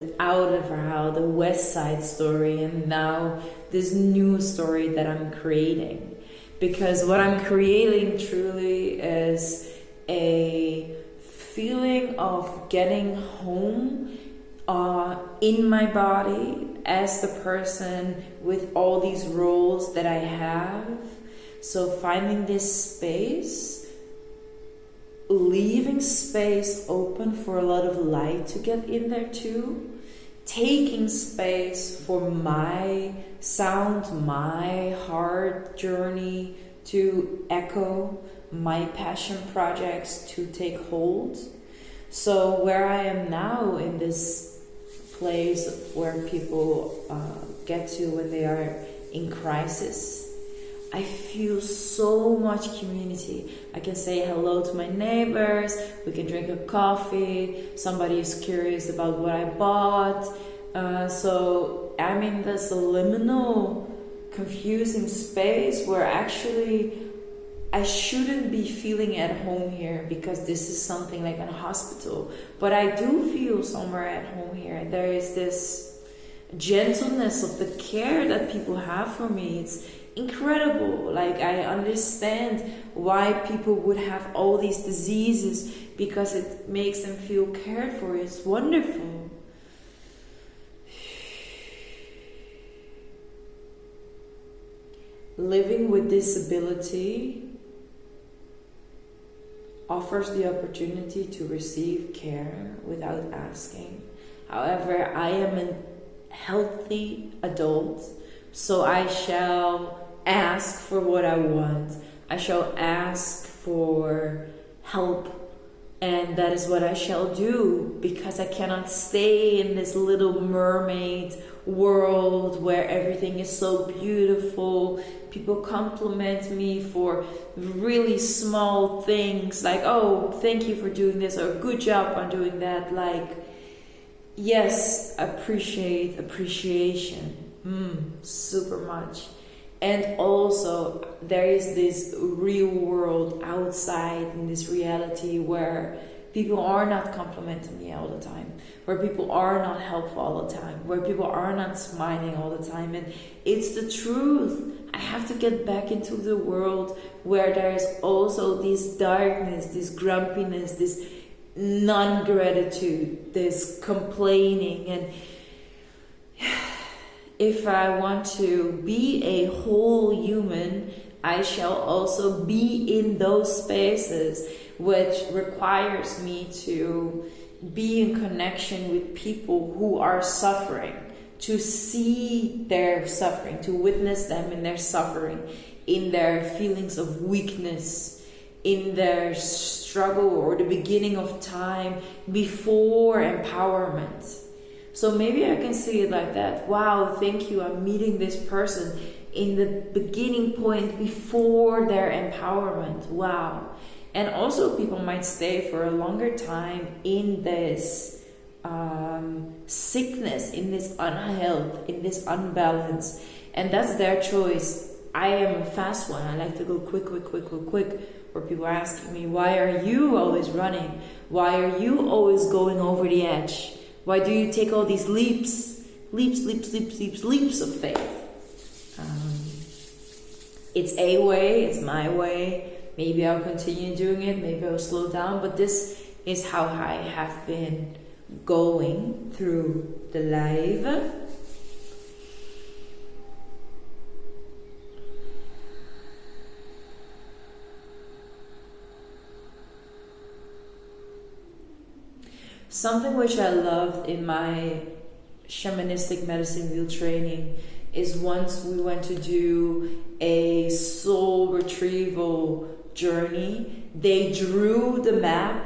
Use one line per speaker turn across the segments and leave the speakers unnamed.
out of how the West Side Story, and now this new story that I'm creating. Because what I'm creating truly is a feeling of getting home in my body as the person with all these roles that I have. So finding this space, leaving space open for a lot of light to get in there too, taking space for my sound, my heart journey to echo, my passion projects to take hold. So where I am now in this place where people get to when they are in crisis, I feel so much community. I can say hello to my neighbors, we can drink a coffee, somebody is curious about what I bought. So I'm in this liminal, confusing space where actually I shouldn't be feeling at home here because this is something like a hospital. But I do feel somewhere at home here. There is this gentleness of the care that people have for me. It's incredible. Like, I understand why people would have all these diseases, because it makes them feel cared for. It's wonderful. Living with disability offers the opportunity to receive care without asking. However, I am a healthy adult, so I shall ask for what I want. I shall ask for help, and that is what I shall do, because I cannot stay in this little mermaid world where everything is so beautiful. People compliment me for really small things, like, oh, thank you for doing this, or good job on doing that. Like, yes, appreciation, super much. And also there is this real world outside, in this reality where people are not complimenting me all the time, where people are not helpful all the time, where people are not smiling all the time. And it's the truth. I have to get back into the world where there is also this darkness, this grumpiness, this non-gratitude, this complaining. And if I want to be a whole human, I shall also be in those spaces, which requires me to be in connection with people who are suffering, to see their suffering, to witness them in their suffering, in their feelings of weakness, in their struggle or the beginning of time before empowerment. So maybe I can see it like that. Wow, thank you, I'm meeting this person in the beginning point before their empowerment. Wow. And also people might stay for a longer time in this sickness, in this unhealth, in this unbalance. And that's their choice. I am a fast one. I like to go quick. Where people are asking me, why are you always running? Why are you always going over the edge? Why do you take all these leaps of faith? It's a way, it's my way. Maybe I'll continue doing it, maybe I'll slow down, but this is how I have been going through the life. Something which I loved in my shamanistic medicine wheel training is once we went to do a soul retrieval journey, they drew the map,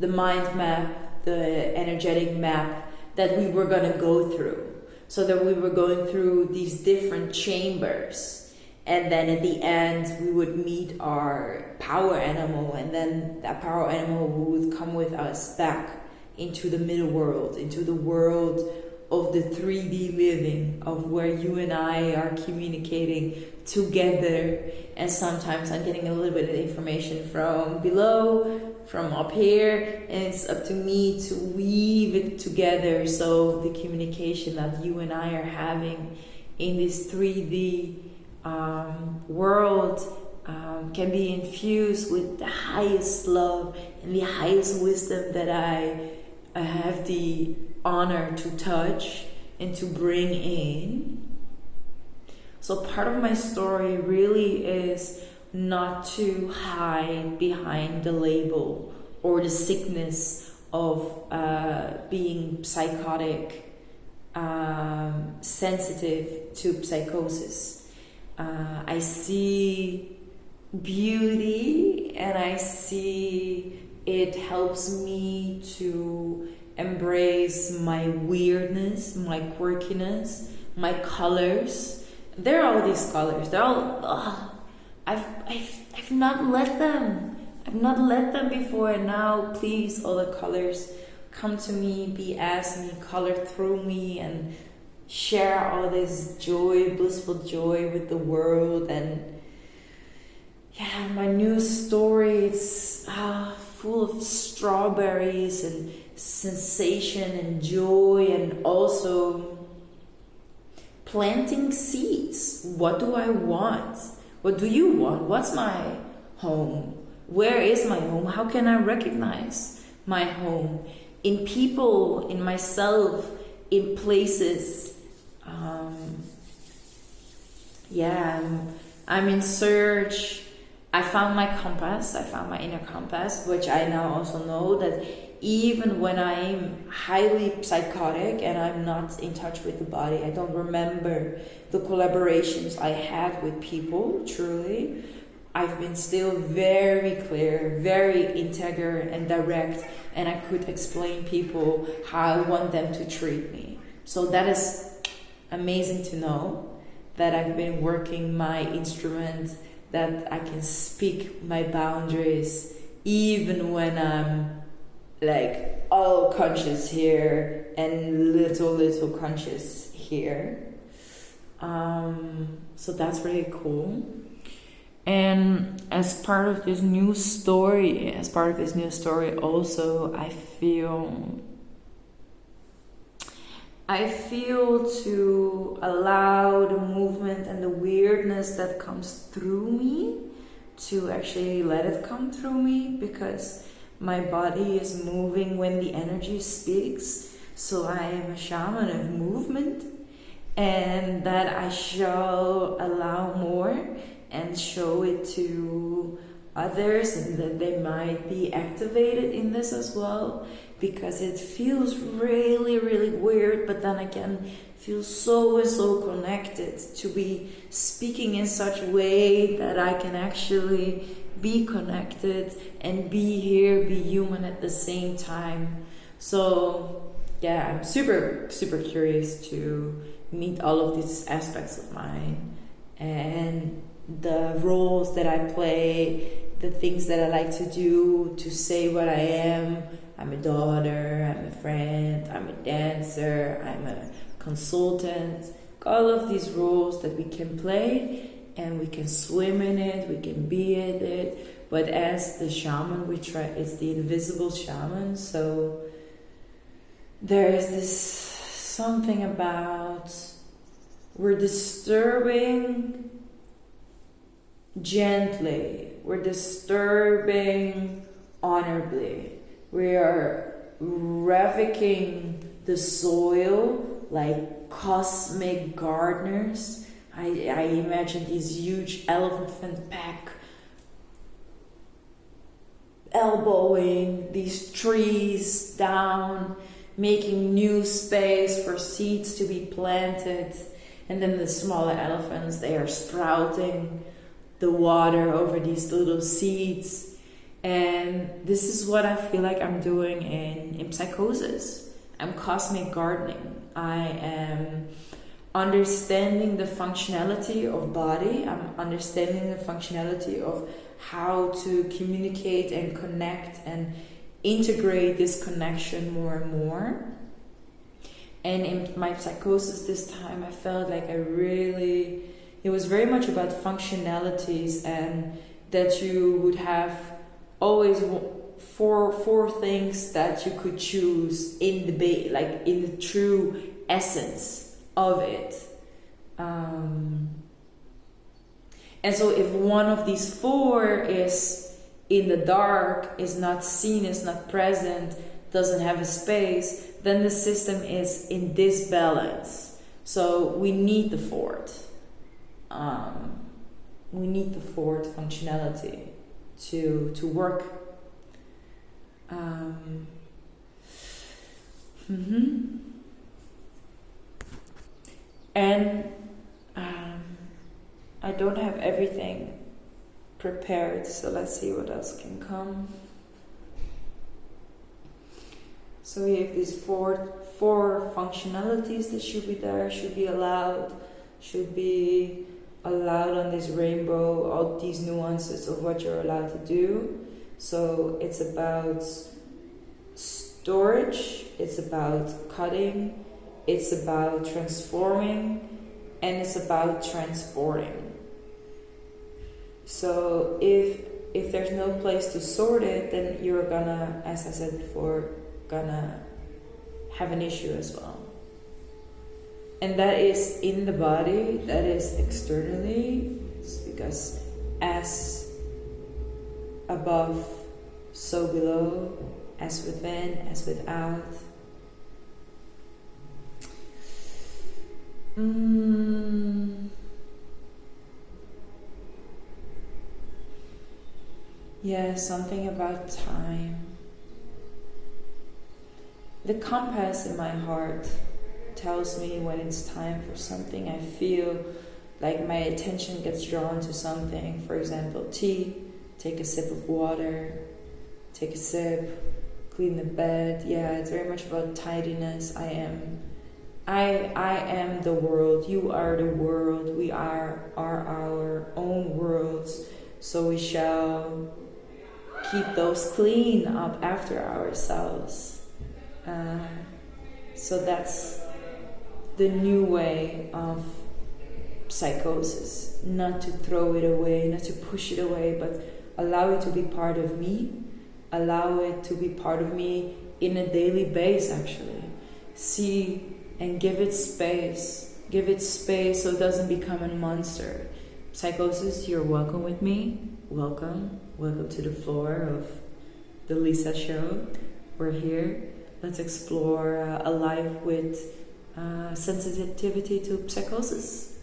the mind map, the energetic map that we were going to go through. So that we were going through these different chambers. And then at the end, we would meet our power animal, and then that power animal would come with us back into the middle world, into the world of the 3D living, of where you and I are communicating together. And sometimes I'm getting a little bit of information from below, from up here, and it's up to me to weave it together. So the communication that you and I are having in this 3D world can be infused with the highest love and the highest wisdom that I have the honor to touch and to bring in. So part of my story really is not to hide behind the label or the sickness of being psychotic, sensitive to psychosis. I see beauty, and I see it helps me to embrace my weirdness, my quirkiness, my colors. There are all these colors. They're all. I've not let them. I've not let them before, and now please, all the colors come to me, be as me, color through me, and share all this joy, blissful joy with the world. And yeah, my new story, it's full of strawberries and sensation and joy, and also planting seeds. What do I want? What do you want? What's my home? Where is my home? How can I recognize my home? In people, in myself, in places. I'm in search. I found my compass. I found my inner compass, which I now also know that even when I'm highly psychotic and I'm not in touch with the body, I don't remember the collaborations I had with people, truly. I've been still very clear, very integer and direct, and I could explain people how I want them to treat me. So that is amazing to know that I've been working my instrument, that I can speak my boundaries even when I'm like all conscious here and little conscious here. So that's really cool. And as part of this new story also, I feel to allow the movement and the weirdness that comes through me to actually let it come through me, because my body is moving when the energy speaks. So I am a shaman of movement, and that I shall allow more and show it to others, and that they might be activated in this as well, because it feels really, really weird, but then again feels so connected to be speaking in such a way that I can actually be connected and be here, be human at the same time. So yeah, I'm super curious to meet all of these aspects of mine, and the roles that I play, the things that I like to do, to say what I am. I'm a daughter, I'm a friend, I'm a dancer, I'm a consultant. All of these roles that we can play, and we can swim in it, we can be in it. But as the shaman, it's the invisible shaman. So there is this something about, we're disturbing gently, we're disturbing honorably, we are ravaging the soil like cosmic gardeners. I imagine these huge elephant pack elbowing these trees down, making new space for seeds to be planted, and then the smaller elephants, they are sprouting the water over these little seeds. And this is what I feel like I'm doing in Psychosis. I'm cosmic gardening. I am understanding the functionality of body. I'm understanding the functionality of how to communicate and connect and integrate this connection more and more. And in my Psychosis this time, I felt like I really It was very much about functionalities, and that you would have always four things that you could choose in the in the true essence of it. And so if one of these four is in the dark, is not seen, is not present, doesn't have a space, then the system is in disbalance. So we need the fourth. We need the fourth functionality to work. And I don't have everything prepared, so let's see what else can come. So we have these four functionalities that should be there, should be allowed on this rainbow, all these nuances of what you're allowed to do. So it's about storage, it's about cutting, it's about transforming, and it's about transporting. So if there's no place to sort it, then you're gonna, as I said before, gonna have an issue as well. And that is in the body, that is externally, because as above, so below, as within, as without. Yeah, something about time. The compass in my heart tells me when it's time for something. I feel like my attention gets drawn to something. For example, tea, take a sip of water, take a sip, clean the bed. Yeah, it's very much about tidiness. I am the world, you are the world, we are our own worlds, so we shall keep those clean up after ourselves. So that's the new way of psychosis. Not to throw it away, not to push it away, but allow it to be part of me. Allow it to be part of me in a daily base, actually. See and give it space. Give it space so it doesn't become a monster. Psychosis, you're welcome with me. Welcome. Welcome to the floor of the Lisa Show. We're here. Let's explore a life with sensitivity to psychosis.